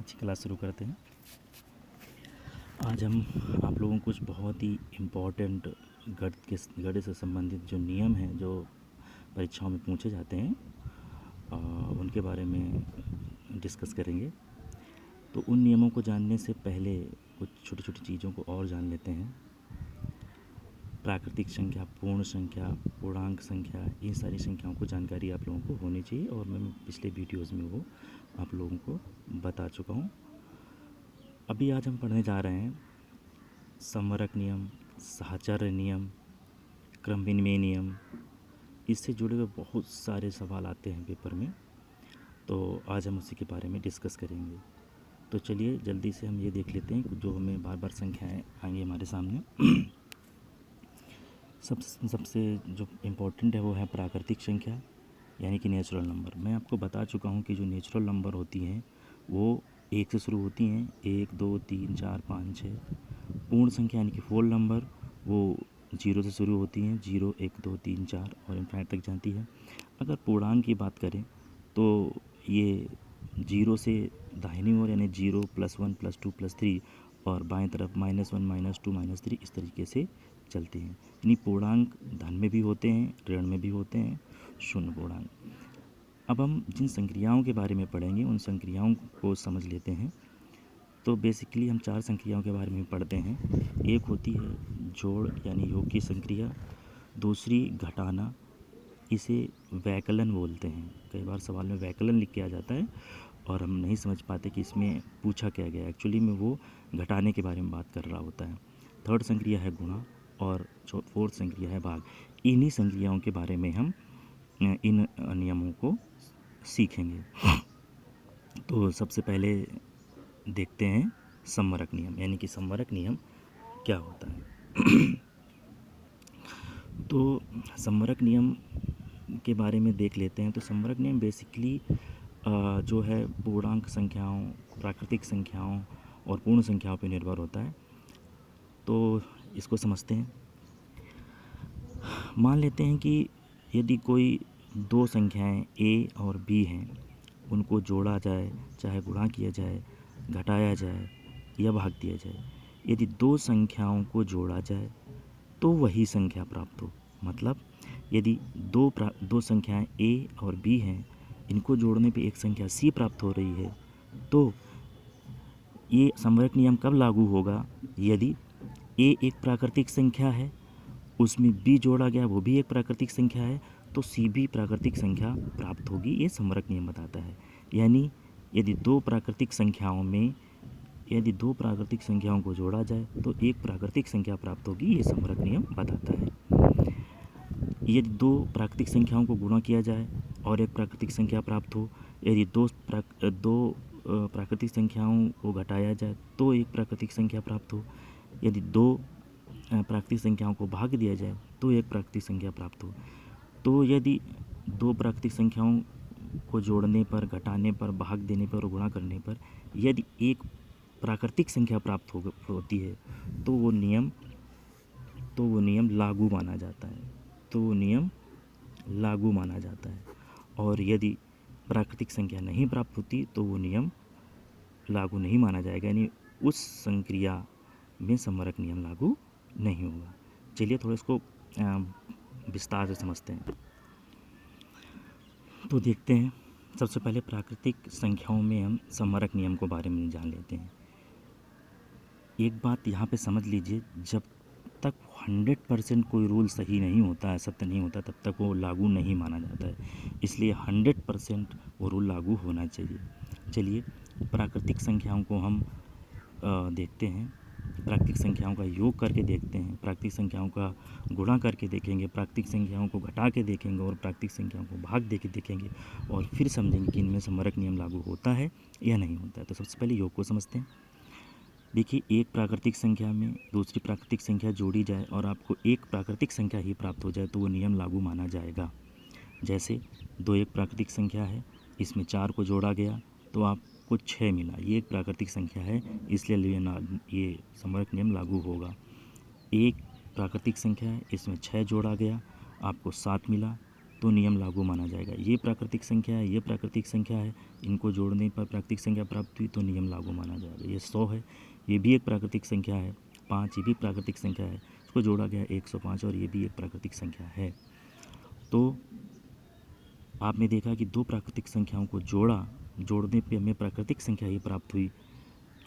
आज की क्लास शुरू करते हैं। आज हम आप लोगों को कुछ बहुत ही इम्पोर्टेंट गणित से संबंधित जो नियम हैं जो परीक्षाओं में पूछे जाते हैं उनके बारे में डिस्कस करेंगे। तो उन नियमों को जानने से पहले कुछ छोटी छोटी चीज़ों को और जान लेते हैं। प्राकृतिक संख्या, पूर्ण संख्या, पूर्णांक संख्या, इन सारी संख्याओं को जानकारी आप लोगों को होनी चाहिए और मैं पिछले वीडियोस में वो आप लोगों को बता चुका हूँ। अभी आज हम पढ़ने जा रहे हैं समवर्क नियम, साहचर्य नियम, क्रम विनिमय नियम। इससे जुड़े हुए बहुत सारे सवाल आते हैं पेपर में, तो आज हम उसी के बारे में डिस्कस करेंगे। तो चलिए जल्दी से हम ये देख लेते हैं जो हमें बार बार संख्याएं आएंगी हमारे सामने। सबसे जो इम्पोर्टेंट है वो है प्राकृतिक संख्या यानी कि नेचुरल नंबर। मैं आपको बता चुका हूँ कि जो नेचुरल नंबर होती हैं वो 1 से शुरू होती हैं, 1 2 3 4 5 6। पूर्ण संख्या यानी कि फोल नंबर वो 0 से शुरू होती हैं, 0 1 2 3 4 और इनफाइनाइट तक जाती है। अगर पूर्णांक की बात करें तो ये 0 से दाहिनी ओर यानी 0 +1 +2 +3 और बाएं तरफ -1 -2 -3 इस तरीके से चलती हैं। यानी पूर्णांक धन में भी होते हैं, ऋण में भी होते हैं, शून्य पूर्णांक। अब हम जिन संक्रियाओं के बारे में पढ़ेंगे उन संक्रियाओं को समझ लेते हैं। तो बेसिकली हम 4 संक्रियाओं के बारे में पढ़ते हैं। एक होती है जोड़ यानी योग की संक्रिया, दूसरी घटाना, इसे वैकलन बोलते हैं। कई बार सवाल में वैकलन लिख के आ जाता है और हम नहीं समझ पाते कि इसमें पूछा क्या गया। एक्चुअली में वो घटाने के बारे में बात कर रहा होता है। थर्ड संक्रिया है गुणा और फोर्थ संक्रिया है भाग। इन्हीं संक्रियाओं के बारे में हम इन नियमों को सीखेंगे। तो सबसे पहले देखते हैं समवर्क नियम यानी कि समवर्क नियम क्या होता है। तो समवर्क नियम के बारे में देख लेते हैं। तो समवर्क नियम बेसिकली जो है पूर्णांक संख्याओं, प्राकृतिक संख्याओं और पूर्ण संख्याओं पर निर्भर होता है। तो इसको समझते हैं। मान लेते हैं कि यदि कोई दो संख्याएं a और b हैं, उनको जोड़ा जाए, चाहे गुणा किया जाए, घटाया जाए या भाग दिया जाए। यदि दो संख्याओं को जोड़ा जाए तो वही संख्या प्राप्त हो। मतलब यदि दो संख्याएं a और b हैं, इनको जोड़ने पे एक संख्या c प्राप्त हो रही है, तो ये समवर्क नियम कब लागू होगा? यदि a एक प्राकृतिक संख्या है, उसमें b जोड़ा गया, वो भी एक प्राकृतिक संख्या है, तो c भी प्राकृतिक संख्या प्राप्त होगी। ये समवर्क नियम बताता है। यानी यदि दो प्राकृतिक संख्याओं को जोड़ा जाए तो एक प्राकृतिक संख्या प्राप्त होगी। ये समवर्क नियम बताता है। यदि दो प्राकृतिक संख्याओं को गुणा किया जाए और एक प्राकृतिक संख्या प्राप्त हो, यदि दो प्राकृतिक संख्याओं को घटाया जाए तो एक प्राकृतिक संख्या प्राप्त हो, यदि दो प्राकृतिक संख्याओं को भाग दिया जाए तो एक प्राकृतिक संख्या प्राप्त हो। तो यदि दो प्राकृतिक संख्याओं को जोड़ने पर, घटाने पर, भाग देने पर और गुणा करने पर यदि एक प्राकृतिक संख्या प्राप्त होती है तो वो नियम लागू माना जाता है। और यदि प्राकृतिक संख्या नहीं प्राप्त होती तो वो नियम लागू नहीं माना जाएगा। यानी उस संक्रिया में समवर्क नियम लागू नहीं होगा। चलिए थोड़ा इसको विस्तार से समझते हैं। तो देखते हैं। सबसे पहले प्राकृतिक संख्याओं में हम समवर्क नियम को बारे में जान लेते हैं। एक बात यहाँ पे समझ लीजिए, जब तक 100% कोई रूल सही नहीं होता है, सत्य नहीं होता, तब तक वो लागू नहीं माना जाता है। इसलिए 100% वो रूल लागू होना चाहिए। चलिए प्राकृतिक संख्याओं को हम देखते हैं। प्राकृतिक संख्याओं का योग करके देखते हैं, प्राकृतिक संख्याओं का गुणा करके देखेंगे, प्राकृतिक संख्याओं को घटा के देखेंगे और प्राकृतिक संख्याओं को भाग दे के देखेंगे और फिर समझेंगे कि इनमें समवर्क नियम लागू होता है या नहीं होता है। तो सबसे पहले योग को समझते हैं। देखिए, एक प्राकृतिक संख्या में दूसरी प्राकृतिक संख्या जोड़ी जाए और आपको एक प्राकृतिक संख्या ही प्राप्त हो जाए तो वो नियम लागू माना जाएगा। जैसे 2 एक प्राकृतिक संख्या है, इसमें 4 को जोड़ा गया तो आपको 6 मिला। ये एक प्राकृतिक संख्या है, इसलिए ये समवर्क नियम लागू होगा। एक प्राकृतिक संख्या है, इसमें 6 जोड़ा गया, आपको 7 मिला, तो नियम लागू माना जाएगा। ये प्राकृतिक संख्या है, ये प्राकृतिक संख्या है, इनको जोड़ने पर प्राकृतिक संख्या प्राप्त हुई तो नियम लागू माना जाएगा। ये 100 है, ये भी एक प्राकृतिक संख्या है। 5 ये भी प्राकृतिक संख्या है, इसको जोड़ा गया 105 और ये भी एक प्राकृतिक संख्या है। तो आपने देखा कि दो प्राकृतिक संख्याओं को जोड़ने पे हमें प्राकृतिक संख्या ही प्राप्त हुई,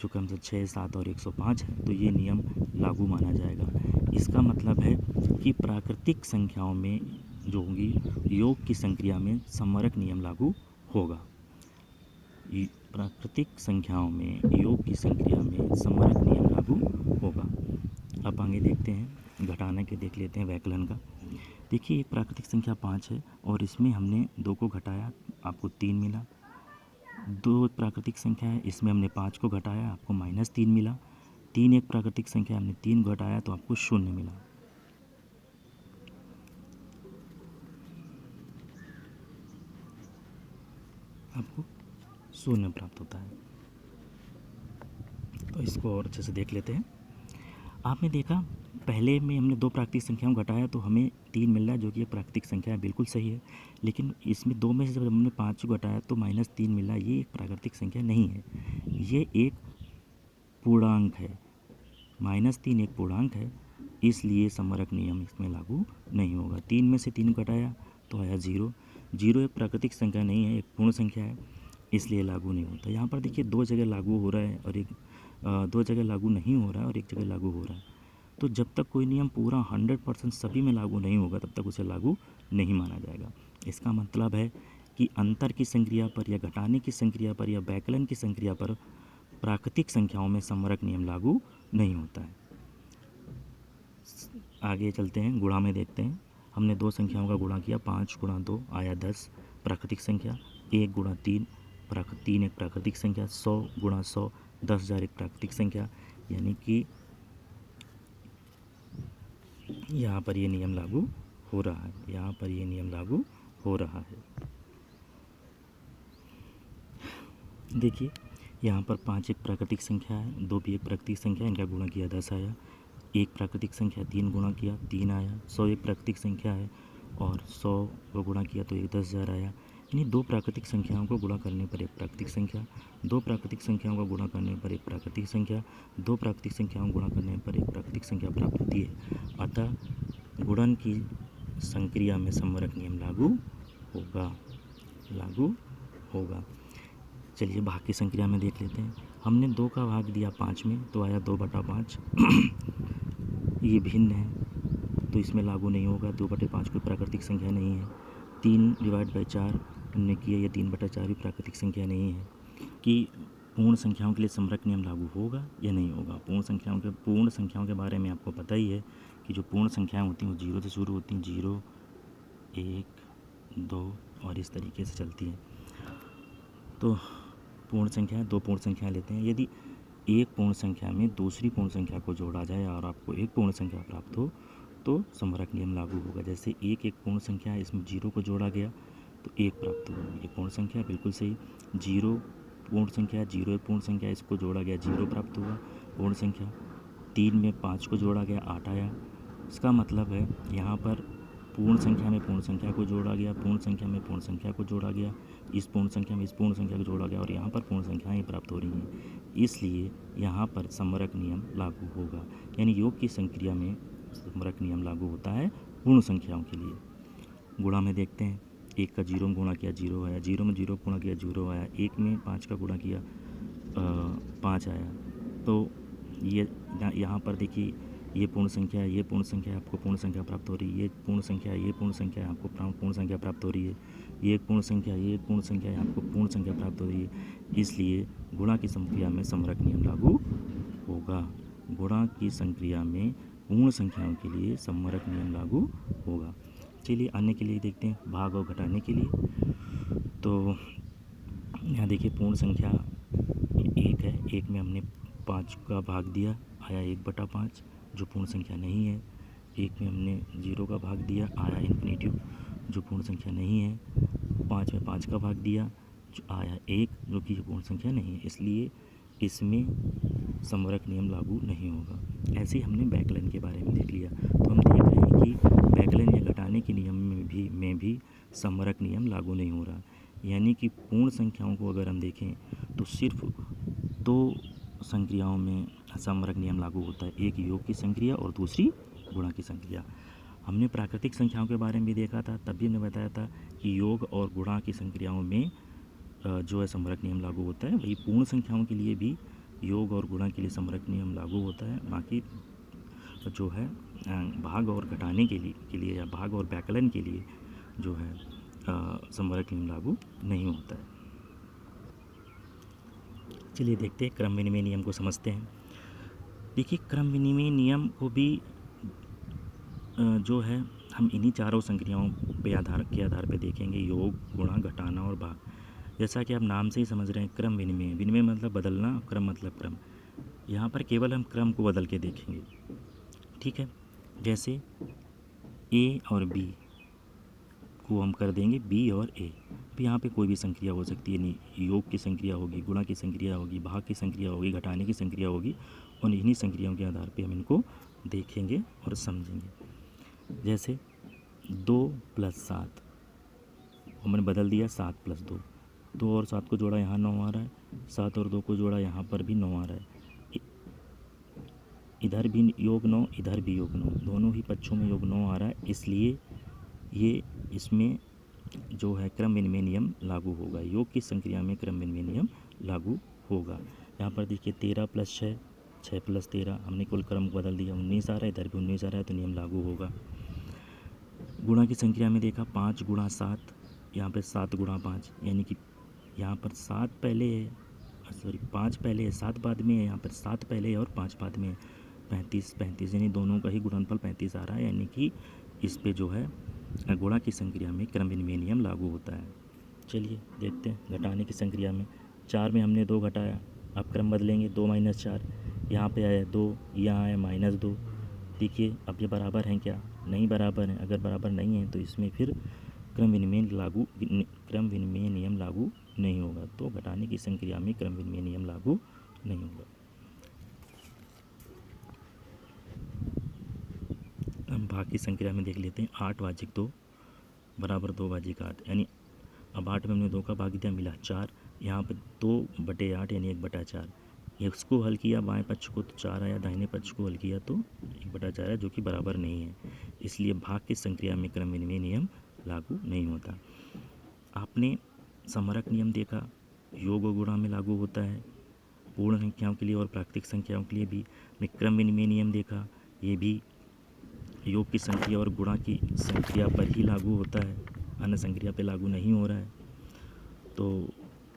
जो कि हमसे 6, 7 और 105 है, तो ये नियम लागू माना जाएगा। इसका मतलब है कि प्राकृतिक संख्याओं में जो होंगी योग की संक्रिया में सम्वरक नियम लागू होगा। प्राकृतिक संख्याओं में योग की संक्रिया में सम्वरक नियम लागू होगा। अब आगे देखते हैं, घटाने के देख लेते हैं वैकलन का। देखिए, एक प्राकृतिक संख्या 5 है और इसमें हमने 2 को घटाया, आपको 3 मिला। 2 प्राकृतिक संख्या है, इसमें हमने 5 को घटाया, आपको -3 मिला। 3 एक प्राकृतिक संख्या, हमने 3 घटाया तो आपको 0 मिला। आपको 0 प्राप्त होता है। तो इसको और अच्छे से देख लेते हैं। आपने देखा पहले में हमने 2 प्राकृतिक संख्याओं को घटाया तो हमें 3 मिल रहा है, जो कि एक प्राकृतिक संख्या है, बिल्कुल सही है। लेकिन इसमें 2 में से जब हमने 5 को घटाया तो -3 मिला, ये एक प्राकृतिक संख्या नहीं है, ये एक पूर्णांक है। -3 एक पूर्णांक है, इसलिए सम्वरक नियम इसमें लागू नहीं होगा। 3 में से 3 घटाया तो आया 0। 0 एक प्राकृतिक संख्या नहीं है, एक पूर्ण संख्या है, इसलिए लागू नहीं होता। यहाँ पर देखिए 2 जगह लागू हो रहा है और 2 जगह लागू नहीं हो रहा है और 1 जगह लागू हो रहा है। तो जब तक कोई नियम पूरा 100% सभी में लागू नहीं होगा तब तक उसे लागू नहीं माना जाएगा। इसका मतलब है कि अंतर की संक्रिया पर या घटाने की संक्रिया पर या वैकलन की संक्रिया पर प्राकृतिक संख्याओं में सम्वरक नियम लागू नहीं होता है। आगे चलते हैं, गुणा में देखते हैं। हमने 2 संख्याओं का गुणा किया, 5 × 2 आया 10 प्राकृतिक संख्या। 1 × 3 3 एक प्राकृतिक संख्या। 100 × 100 10,000 एक प्राकृतिक संख्या। यानी कि यहाँ पर ये नियम लागू हो रहा है, यहाँ पर ये नियम लागू हो रहा है। देखिए, यहाँ पर 5 एक प्राकृतिक संख्या है, 2 भी एक प्राकृतिक संख्या है, इनका गुणा किया 10 आया। 1 प्राकृतिक संख्या 3 गुणा किया 3 आया। 100 एक प्राकृतिक संख्या है और 100 को गुणा किया तो 10,000 आया। यानी 2 प्राकृतिक संख्याओं को गुणा करने पर एक प्राकृतिक संख्या, 2 प्राकृतिक संख्याओं को गुणा करने पर एक प्राकृतिक संख्या, 2 प्राकृतिक संख्याओं को गुणा करने पर एक प्राकृतिक संख्या प्राप्त होती है। अतः गुणन की संक्रिया में सम्वरक नियम लागू होगा। चलिए भाग की संक्रिया में देख लेते हैं। हमने 2 का भाग दिया 5 में तो आया 2/5। ये भिन्न है तो इसमें लागू नहीं होगा। 2/5 कोई प्राकृतिक संख्या नहीं है। 3/4 हमने किया, ये 3/4 भी प्राकृतिक संख्या नहीं है। कि पूर्ण संख्याओं के लिए सम्वरक नियम लागू होगा या नहीं होगा। पूर्ण संख्याओं के बारे में आपको पता ही है कि जो पूर्ण संख्याएं होती हैं वो 0 से शुरू होती हैं, 0, 1, 2 और इस तरीके से चलती हैं। तो पूर्ण संख्या, 2 पूर्ण संख्या लेते हैं। यदि एक पूर्ण संख्या में दूसरी पूर्ण संख्या को जोड़ा जाए और आपको एक पूर्ण संख्या प्राप्त हो तो सम्वरक नियम लागू होगा। जैसे एक पूर्ण संख्या है, इसमें 0 को जोड़ा गया तो 1 प्राप्त होगा, ये पूर्ण संख्या बिल्कुल सही। 0 पूर्ण संख्या, 0 एक पूर्ण संख्या, इसको जोड़ा गया 0 प्राप्त हुआ पूर्ण संख्या। 3 में 5 को जोड़ा गया 8 आया। इसका मतलब है यहाँ पर पूर्ण संख्या में पूर्ण संख्या को जोड़ा गया, पूर्ण संख्या में पूर्ण संख्या को जोड़ा गया, इस पूर्ण संख्या में इस पूर्ण संख्या को जोड़ा गया और यहाँ पर पूर्ण संख्याएँ प्राप्त हो रही हैं, इसलिए यहाँ पर सम्वरक नियम लागू होगा। यानी योग की संक्रिया में सम्वरक नियम लागू होता है पूर्ण संख्याओं के लिए। गुणा में देखते हैं। 1 का 0 में गुणा किया 0 आया, 0 में 0 गुणा किया 0 आया, 1 में 5 का गुणा किया 5 आया। तो ये यहाँ पर देखिए, ये पूर्ण संख्या है, ये पूर्ण संख्या है, आपको पूर्ण संख्या प्राप्त हो रही है। ये पूर्ण संख्या है, ये पूर्ण संख्या है, आपको पूर्ण संख्या प्राप्त हो रही है। ये एक पूर्ण संख्या है, ये एक पूर्ण संख्या है, आपको पूर्ण संख्या प्राप्त हो रही है। इसलिए गुणा की संक्रिया में सम्वरक नियम लागू होगा। गुणा की संक्रिया में पूर्ण संख्याओं के लिए सम्वरक नियम लागू होगा। चलिए अन्य के लिए देखते हैं, भाग और घटाने के लिए। तो यहाँ देखिए पूर्ण संख्या 1 है, 1 में हमने 5 का भाग दिया, आया 1/5 जो पूर्ण संख्या नहीं है। 1 में हमने 0 का भाग दिया, आया इन्फिनेटिव जो पूर्ण संख्या नहीं है। 5 में 5 का भाग दिया, जो आया 1 जो कि पूर्ण संख्या नहीं है, इसलिए इसमें सम्वरक नियम लागू नहीं होगा। ऐसे ही हमने वैकलन के बारे में देख लिया। तो हम देख रहे हैं कि वैकलन या घटाने के नियम में भी समरक नियम लागू नहीं हो रहा। यानी कि पूर्ण संख्याओं को अगर हम देखें तो सिर्फ दो संक्रियाओं में समरक नियम लागू होता है, एक योग की संक्रिया और दूसरी गुणा की संक्रिया। हमने प्राकृतिक संख्याओं के बारे में भी देखा था, तब भी हमने बताया था कि योग और गुणा की संक्रियाओं में जो है समरक नियम लागू होता है, वही पूर्ण संख्याओं के लिए भी योग और गुणा के लिए समरक नियम लागू होता है। बाकी जो है भाग और घटाने के लिए या भाग और व्याकलन के लिए जो है समरक नियम लागू नहीं होता है। चलिए देखते हैं क्रम विनिमय नियम को समझते हैं। देखिए क्रम विनिमय नियम को भी जो है हम इन्हीं चारों संक्रियाओं के आधार पे देखेंगे, योग, गुणा, घटाना और भाग। जैसा कि आप नाम से ही समझ रहे हैं, क्रम विनिमय, विनिमय मतलब बदलना, क्रम मतलब क्रम। यहाँ पर केवल हम क्रम को बदल के देखेंगे, ठीक है। जैसे ए और बी को हम कर देंगे बी और ए। अब यहाँ पे कोई भी संक्रिया हो सकती है, नहीं योग की संक्रिया होगी, गुणा की संक्रिया होगी, भाग की संक्रिया होगी, घटाने की संक्रिया होगी, और इन्हीं संक्रियाओं के आधार पे हम इनको देखेंगे और समझेंगे। जैसे 2 + 7 हमने बदल दिया 7 + 2, 2 और 7 को जोड़ा यहाँ 9 आ रहा है, 7 और 2 को जोड़ा यहाँ पर भी 9 आ रहा है। इधर भी योग 9, इधर भी योग 9, दोनों ही पक्षों में योग 9 आ रहा है, इसलिए ये इसमें जो है क्रम विनिमय नियम लागू होगा। योग की संक्रिया में क्रम विनिमय नियम लागू होगा। यहाँ पर देखिए 13 + 6, 6 + 13, हमने कुल क्रम बदल दिया, 19 आ रहा है, इधर भी 19 आ रहा है, तो नियम लागू होगा। गुणा की संक्रिया में देखा 5 × 7, यहाँ पर 7 × 5, यानी कि यहाँ पर 7 पहले है, सॉरी 5 पहले है 7 बाद में है, यहाँ पर 7 पहले है और 5 बाद में है, 35 यानी दोनों का ही गुणनफल 35 आ रहा है। यानी कि इस पे जो है गुणा की संक्रिया में क्रम विनिमय नियम लागू होता है। चलिए देखते हैं घटाने की संक्रिया में। 4 में हमने 2 घटाया, अब क्रम बदलेंगे, 2 - 4, यहाँ पे आया 2, यहाँ आया -2। देखिए अब ये बराबर हैं क्या? नहीं बराबर हैं। अगर बराबर नहीं है तो इसमें फिर क्रम विनिमय नियम लागू नहीं होगा। तो घटाने की संक्रिया में क्रम विनिमय नियम लागू नहीं होगा। हम भाग की संक्रिया में देख लेते हैं। 8 + 2 = 2 / 8, यानी अब 8 में हमने 2 का भाग दिया, मिला 4। यहाँ पर 2/8 यानी 1/4। इसको हल किया बाएं पक्ष को तो 4 आया, दाहिने पक्ष को हल किया तो 1/4 आया, जो कि बराबर नहीं है। इसलिए भाग की संक्रिया में क्रम विनिमय नियम लागू नहीं होता। आपने समरक नियम देखा, योग और गुणा में लागू होता है, पूर्ण संख्याओं के लिए और प्राकृतिक संख्याओं के लिए भी। क्रम विनिमय नियम देखा, ये भी योग की संक्रिया और गुणा की संक्रिया पर ही लागू होता है, अन्य संक्रिया पे लागू नहीं हो रहा है। तो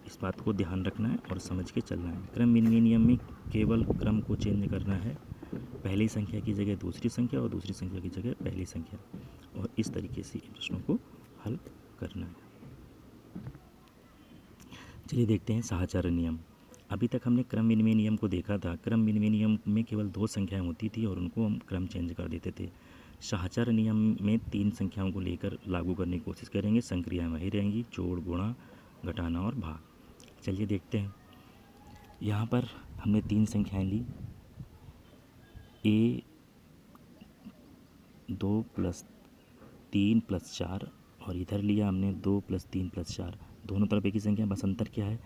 इस बात को ध्यान रखना है और समझ के चलना है। क्रम विनिमय नियम में केवल क्रम को चेंज करना है, पहली संख्या की जगह दूसरी संख्या और दूसरी संख्या की जगह पहली संख्या, और इस तरीके से इन प्रश्नों को हल करना है। चलिए देखते हैं साहचर्य नियम। अभी तक हमने क्रम विनिमय नियम को देखा था। क्रम विनिमय नियम में केवल 2 संख्याएं होती थी और उनको हम क्रम चेंज कर देते थे। साहचर्य नियम में 3 संख्याओं को लेकर लागू करने की कोशिश करेंगे। संक्रियाएं वही रहेंगी, जोड़, गुणा, घटाना और भाग। चलिए देखते हैं। यहाँ पर हमने 3 संख्याएं ली, a 2 + 3 + 4, और इधर लिया हमने 2 + 3 + 4। दोनों तरफ एक ही संख्या, बस अंतर क्या है,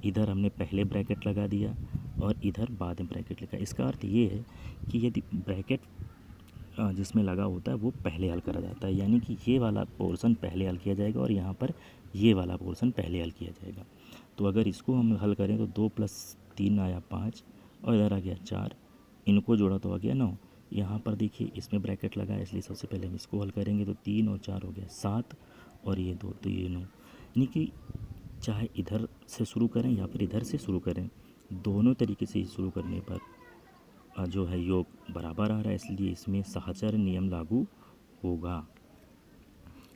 इधर हमने पहले ब्रैकेट लगा दिया और इधर बाद में ब्रैकेट लगा। इसका अर्थ ये है कि यदि ब्रैकेट जिसमें लगा होता है वो पहले हल करा जाता है, यानी कि ये वाला पोर्शन पहले हल किया जाएगा और यहाँ पर ये वाला पोर्शन पहले हल किया जाएगा। तो अगर इसको हम हल करें तो 2 + 3 आया 5 और इधर आ गया 4, इनको जोड़ा तो आ गया 9। यहाँ पर देखिए इसमें ब्रैकेट लगा है, इसलिए सबसे पहले हम इसको हल करेंगे तो 3 और 4 हो गया 7 और ये 2 तो ये 9। यानी कि चाहे इधर से शुरू करें या फिर इधर से शुरू करें, दोनों तरीके से शुरू करने पर जो है योग बराबर आ रहा है, इसलिए इसमें साहचर्य नियम लागू होगा।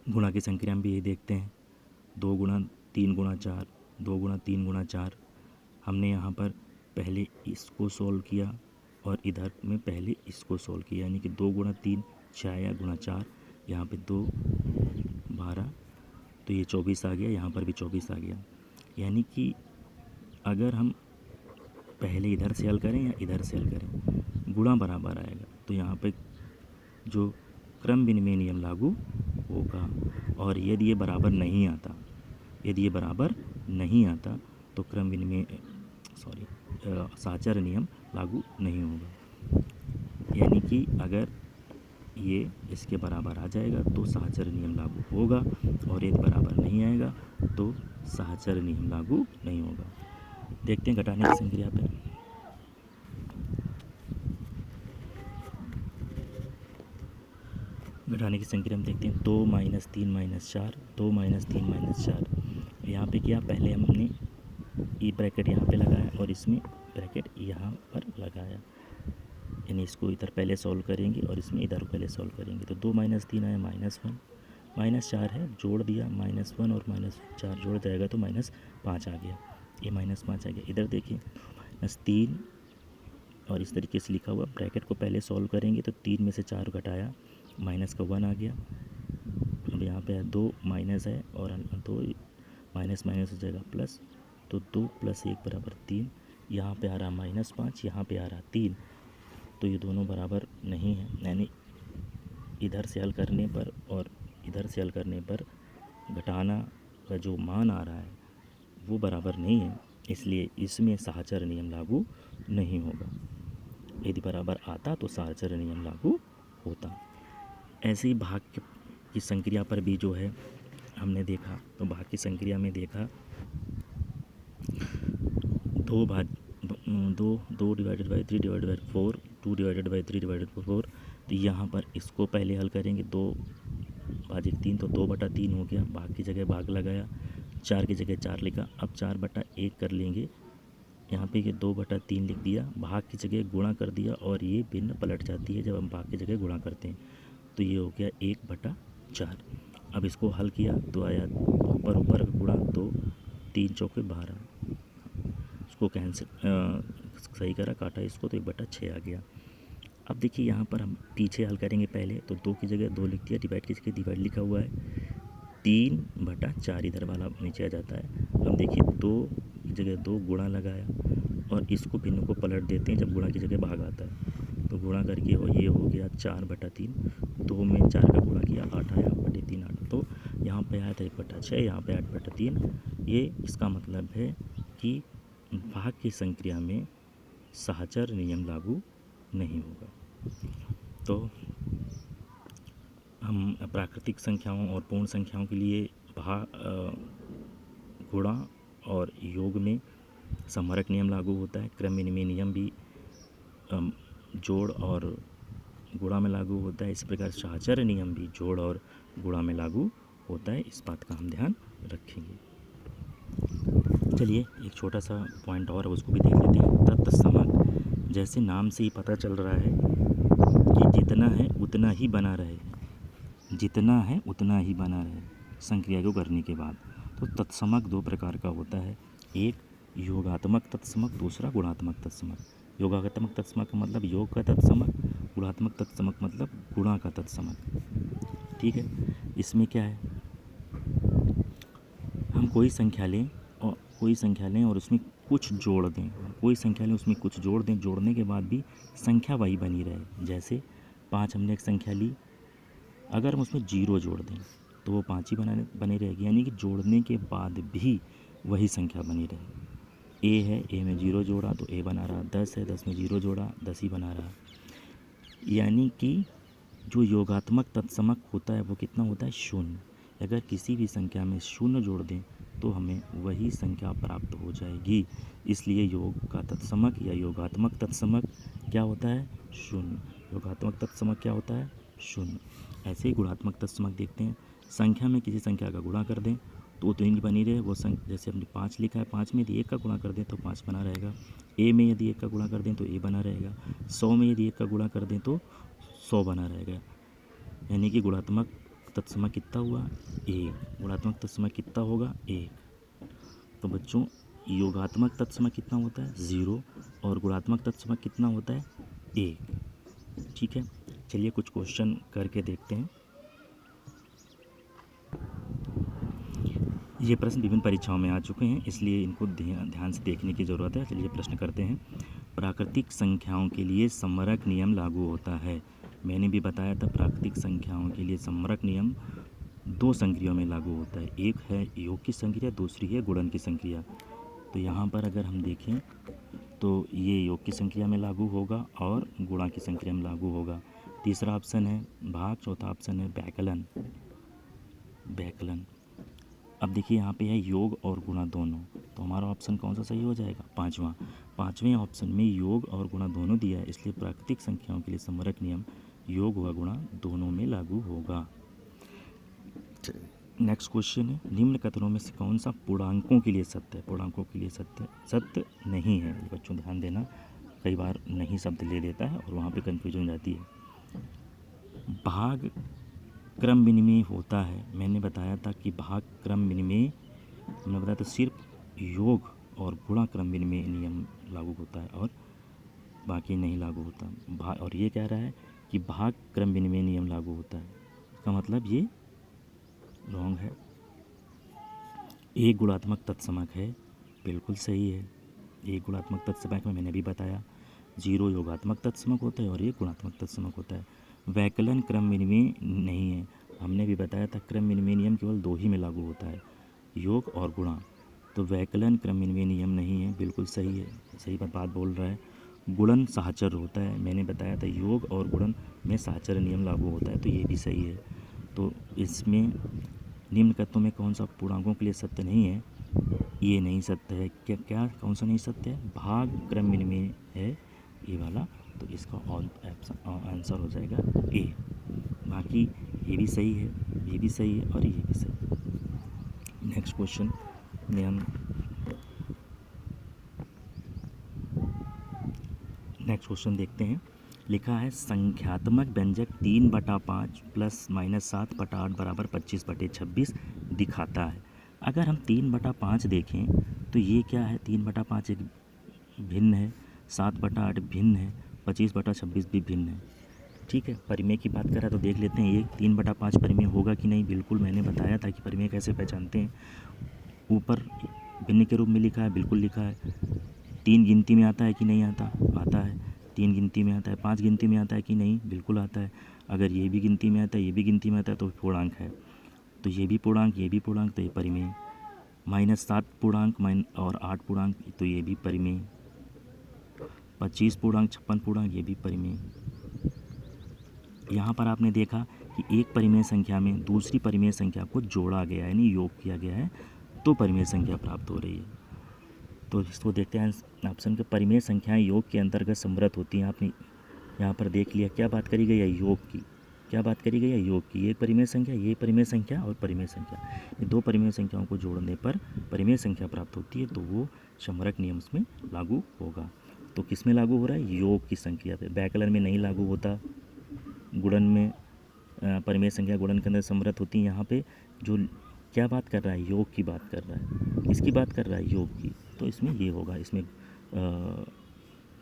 गुणा की संक्रिया में भी ये देखते हैं, 2 × 3 × 4, 2 × 3 × 4। हमने यहाँ पर पहले इसको सोल्व किया और इधर में पहले इसको सोल्व किया, यानी कि 2 × 3 6 या × 4, यहाँ पे 2 12, तो ये 24 आ गया, यहाँ पर भी 24 आ गया। यानी कि अगर हम पहले इधर से हल करें या इधर से हल करें, गुणा बराबर आएगा, तो यहाँ पे जो क्रम विनिमय नियम लागू होगा। और यदि ये बराबर नहीं आता, यदि ये बराबर नहीं आता तो क्रम विनिमय साहचर्य नियम लागू नहीं होगा। यानी कि अगर ये इसके बराबर आ जाएगा तो साहचर्य नियम लागू होगा, और यदि बराबर नहीं आएगा तो साहचर्य नियम लागू नहीं होगा। देखते हैं घटाने की संक्रिया पे। घटाने की संक्रिया में देखते हैं 2 - 3 - 4, 2 - 3 - 4। यहाँ पे क्या, पहले हमने ये ब्रैकेट यहाँ पे लगाया और इसमें ब्रैकेट यहाँ पर लगाया, यानी इसको इधर पहले सॉल्व करेंगे और इसमें इधर पहले सॉल्व करेंगे। तो 2 - 3 आया -1, -4 है, जोड़ दिया, -1 और -4 जोड़ जाएगा तो -5 आ गया, ये -5 आ गया। इधर देखिए -3 और इस तरीके से लिखा हुआ, ब्रैकेट को पहले सॉल्व करेंगे तो 3 में से 4 घटाया, माइनस का 1 आ गया। अब यहाँ पे 2 माइनस है और 2 माइनस माइनस हो जाएगा प्लस, तो 2 + 1 = 3। यहाँ पे आ रहा -5, यहाँ पे आ रहा 3, तो ये दोनों बराबर नहीं है, यानी इधर से हल करने पर और इधर से हल करने पर घटाना का जो मान आ रहा है वो बराबर नहीं है, इसलिए इसमें साहचर्य नियम लागू नहीं होगा। यदि बराबर आता तो साहचर्य नियम लागू होता। ऐसे ही भाग की संक्रिया पर भी जो है हमने देखा, तो भाग की संक्रिया में देखा 2 / 3 / 4, 2 / 3 / 4। तो यहाँ पर इसको पहले हल करेंगे, 2/3 तो 2/3 हो गया, भाग की जगह भाग लगाया, 4 की जगह 4 लिखा। अब 4/1 कर लेंगे, यहाँ पे ये 2/3 लिख दिया, भाग की जगह गुणा कर दिया, और ये भिन्न पलट जाती है जब हम भाग की जगह गुणा करते हैं, तो ये हो गया 1/4। अब इसको हल किया तो आया ऊपर का गुणा, तो 3 चौके 12, इसको कैंसिल सही करा, काटा इसको तो 1/6 आ गया। अब देखिए यहाँ पर हम पीछे हल करेंगे पहले, तो 2 की जगह 2 लिख दिया, डिवाइड की जगह डिवाइड लिखा हुआ है, 3/4 इधर वाला नीचे आ जाता है। अब देखिए 2 की जगह 2 गुणा लगाया और इसको भिन्न को पलट देते हैं जब गुणा की जगह भाग आता है, तो गुणा करके और ये हो गया 4/3, 2 में 4 का गुणा किया, 8 आया, 3 8, तो यहाँ पे आया था 1/6, यहाँ पे 8/3। ये इसका मतलब है कि भाग की संक्रिया में साहचर्य नियम लागू नहीं होगा। तो हम प्राकृतिक संख्याओं और पूर्ण संख्याओं के लिए गुणा और योग में समरक नियम लागू होता है, क्रम विनिमय नियम भी जोड़ और गुणा में लागू होता है। इस प्रकार साहचर्य नियम भी जोड़ और गुणा में लागू होता है, इस बात का हम ध्यान रखेंगे। चलिए एक छोटा सा पॉइंट और है, उसको भी देख लेते हैं। तत्समक, जैसे नाम से ही पता चल रहा है कि जितना है उतना ही बना रहे, जितना है उतना ही बना रहे संक्रिया को करने के बाद। तो तत्समक 2 प्रकार का होता है, एक योगात्मक तत्समक, दूसरा गुणात्मक तत्समक। योगात्मक तत्समक का मतलब योग का तत्समक, गुणात्मक तत्समक मतलब गुणा का तत्समक। ठीक है, इसमें क्या है, हम कोई संख्या लें और उसमें कुछ जोड़ दें, कोई संख्या लें उसमें कुछ जोड़ दें, जोड़ने के बाद भी संख्या वही बनी रहे। जैसे 5 हमने एक संख्या ली, अगर हम उसमें 0 जोड़ दें तो वो 5 ही बनी रहेगी, यानी कि जोड़ने के बाद भी वही संख्या बनी रहे। ए है, ए में 0 जोड़ा तो ए बना रहा, 10 है, 10 में 0 जोड़ा 10 ही बना रहा। यानी कि जो योगात्मक तत्समक होता है वो कितना होता है, 0। अगर किसी भी संख्या में 0 जोड़ दें तो हमें वही संख्या प्राप्त हो जाएगी, इसलिए योग का तत्समक या योगात्मक तत्समक क्या होता है, 0। योगात्मक तत्समक क्या होता है, 0। ऐसे ही गुणात्मक तत्समक देखते हैं, संख्या में किसी संख्या का गुणा कर दें तो उतनी ही बनी रहे वो संख्या। जैसे हमने 5 लिखा है, 5 में यदि 1 का गुणा कर दें तो 5 बना रहेगा, ए में यदि 1 का गुणा कर दें तो ए बना रहेगा, 100 में यदि 1 का गुणा कर दें तो 100 बना रहेगा। यानी कि गुणात्मक तत्समक कितना हुआ, 1। गुणात्मक तत्समक कितना होगा, 1। तो बच्चों योगात्मक तत्समक कितना होता है, 0, और गुणात्मक तत्समक कितना होता है, 1। ठीक है, चलिए कुछ क्वेश्चन करके देखते हैं। ये प्रश्न विभिन्न परीक्षाओं में आ चुके हैं, इसलिए इनको ध्यान से देखने की ज़रूरत है। चलिए प्रश्न करते हैं। प्राकृतिक संख्याओं के लिए समरक नियम लागू होता है। मैंने भी बताया था प्राकृतिक संख्याओं के लिए समरक नियम दो संक्रियाओं में लागू होता है। एक है योग की संक्रिया, दूसरी है गुणन की संक्रिया। तो यहाँ पर अगर हम देखें तो ये योग की संक्रिया में लागू होगा और गुणा की संक्रिया में लागू होगा। तीसरा ऑप्शन है भाग, चौथा ऑप्शन है व्याकलन। अब देखिए यहाँ पे है योग और गुणा दोनों, तो हमारा ऑप्शन कौन सा सही हो जाएगा? पाँचवें ऑप्शन में योग और गुणा दोनों दिया है, इसलिए प्राकृतिक संख्याओं के लिए समरक नियम योग व गुणा दोनों में लागू होगा। नेक्स्ट क्वेश्चन है, निम्न कथनों में से कौन सा पूर्णांकों के लिए सत्य है? पूर्णांकों के लिए सत्य नहीं है। ये बच्चों ध्यान देना, कई बार नहीं शब्द ले लेता है और वहाँ पे कन्फ्यूजन हो जाती है। भाग क्रम विनिमय होता है, मैंने बताया था कि भाग क्रम विनिमय, मैंने बताया था सिर्फ योग और गुणा क्रम विनिमय नियम लागू होता है और बाकी नहीं लागू होता। और ये कह रहा है कि भाग क्रम विनिमय नियम लागू होता है, इसका मतलब ये रॉन्ग है। एक गुणात्मक तत्समक है, बिल्कुल सही है। एक गुणात्मक तत्समक में मैंने भी बताया 0 योगात्मक तत्समक होता है और एक गुणात्मक तत्समक होता है। वैकलन क्रम विनिमय नहीं है, हमने भी बताया था क्रम विनिमय नियम केवल 2 ही में लागू होता है, योग और गुणा। तो वैकलन क्रम विनिमय नियम नहीं है, बिल्कुल सही है, सही बात बोल रहा है। गुणन साहचर्य होता है, मैंने बताया था योग और गुणन में साहचर्य नियम लागू होता है, तो ये भी सही है। तो इसमें निम्न कथनों में कौन सा पूर्णांकों के लिए सत्य नहीं है? ये नहीं सत्य है। क्या कौन सा नहीं सत्य है? भाग क्रम विनिमय है ये वाला, तो इसका आंसर हो जाएगा ए। बाकी ये भी सही है, ये भी सही है और ये भी सही है। नेक्स्ट क्वेश्चन में हम नेक्स्ट क्वेश्चन देखते हैं। लिखा है संख्यात्मक व्यंजक 3/5 प्लस माइनस 7/8 बराबर 25/26 दिखाता है। अगर हम 3/5 देखें तो ये क्या है? 3/5 एक भिन्न है, 7/8 भिन्न है, 25/26 भी भिन्न है। ठीक है, परिमेय की बात करें तो देख लेते हैं ये 3/5 परिमेय होगा कि नहीं। बिल्कुल, मैंने बताया था कि परिमेय कैसे पहचानते हैं। ऊपर भिन्न के रूप में लिखा है, बिल्कुल लिखा है। 3 गिनती में आता है कि नहीं आता? आता है। 3 गिनती में आता है। 5 गिनती में आता है कि नहीं? बिल्कुल आता है। अगर ये भी गिनती में आता है, ये भी गिनती में आता है तो पूर्णांक है। तो ये भी पूर्णांक, ये भी पूर्णांक, तो ये परिमेय। -7 पूर्णांक और 8 पूर्णांक, तो ये भी परिमेय। 25 पूर्णांक 56 पूर्णांक, ये भी परिमेय। यहाँ पर आपने देखा कि एक परिमेय संख्या में दूसरी परिमेय संख्या को जोड़ा गया है, यानी योग किया गया है, तो परिमेय संख्या प्राप्त हो रही है। तो इसको देखते हैं ऑप्शन के, परिमेय संख्याएं योग के अंतर्गत समृद्ध होती हैं। आपने यहाँ पर देख लिया, क्या बात करी गई है? योग की। क्या बात करी गई है? योग की। ये परिमेय संख्या, ये परिमेय संख्या और परिमेय संख्या, ये 2 परिमेय संख्याओं को जोड़ने पर परिमेय संख्या प्राप्त होती है, तो वो समरक नियम में लागू होगा। तो किस में लागू हो रहा है? योग की संख्या पे। व्याकलन में नहीं लागू होता। गुणन में परिमेय संख्या गुणन के अंदर समृद्ध होती है। यहाँ पे जो क्या बात कर रहा है? योग की बात कर रहा है। किसकी बात कर रहा है? योग की। तो इसमें ये होगा। इसमें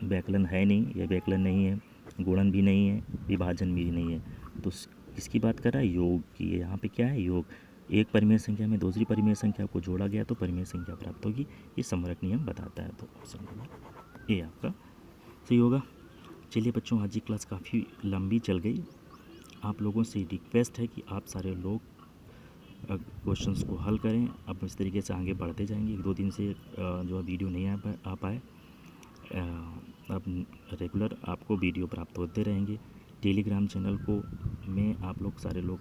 व्याकलन है नहीं, यह व्याकलन नहीं है, गुणन भी नहीं है, विभाजन भी नहीं है। तो किसकी बात कर रहा है? योग की। यहाँ पे क्या है? योग। एक परिमेय संख्या में दूसरी परिमेय संख्या को जोड़ा गया तो परिमेय संख्या प्राप्त होगी, ये समरक नियम बताता है। तो ऑप्शन नंबर ए आपका सही होगा। चलिए बच्चों, आज की क्लास काफ़ी लंबी चल गई। आप लोगों से रिक्वेस्ट है कि आप सारे लोग क्वेश्चंस को हल करें। अब इस तरीके से आगे बढ़ते जाएंगे। 1-2 दिन से जो वीडियो नहीं आ पाए, अब रेगुलर आपको वीडियो प्राप्त होते रहेंगे। टेलीग्राम चैनल को में आप लोग सारे लोग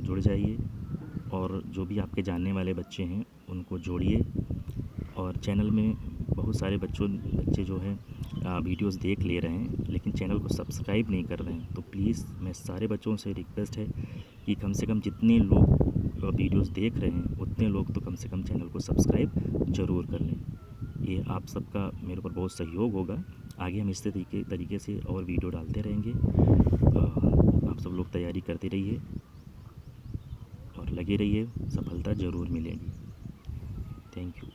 जुड़ जाइए और जो भी आपके जानने वाले बच्चे हैं उनको जोड़िए। और चैनल में बहुत सारे बच्चे जो हैं वीडियोस देख ले रहे हैं लेकिन चैनल को सब्सक्राइब नहीं कर रहे हैं। तो प्लीज़ मैं सारे बच्चों से रिक्वेस्ट है कि कम से कम जितने लोग वीडियोस देख रहे हैं उतने लोग तो कम से कम चैनल को सब्सक्राइब ज़रूर कर लें। ये आप सबका मेरे ऊपर बहुत सहयोग होगा। आगे हम इस तरीके से और वीडियो डालते रहेंगे। आप सब लोग तैयारी करते रहिए और लगे रहिए, सफलता ज़रूर मिलेगी। Thank you.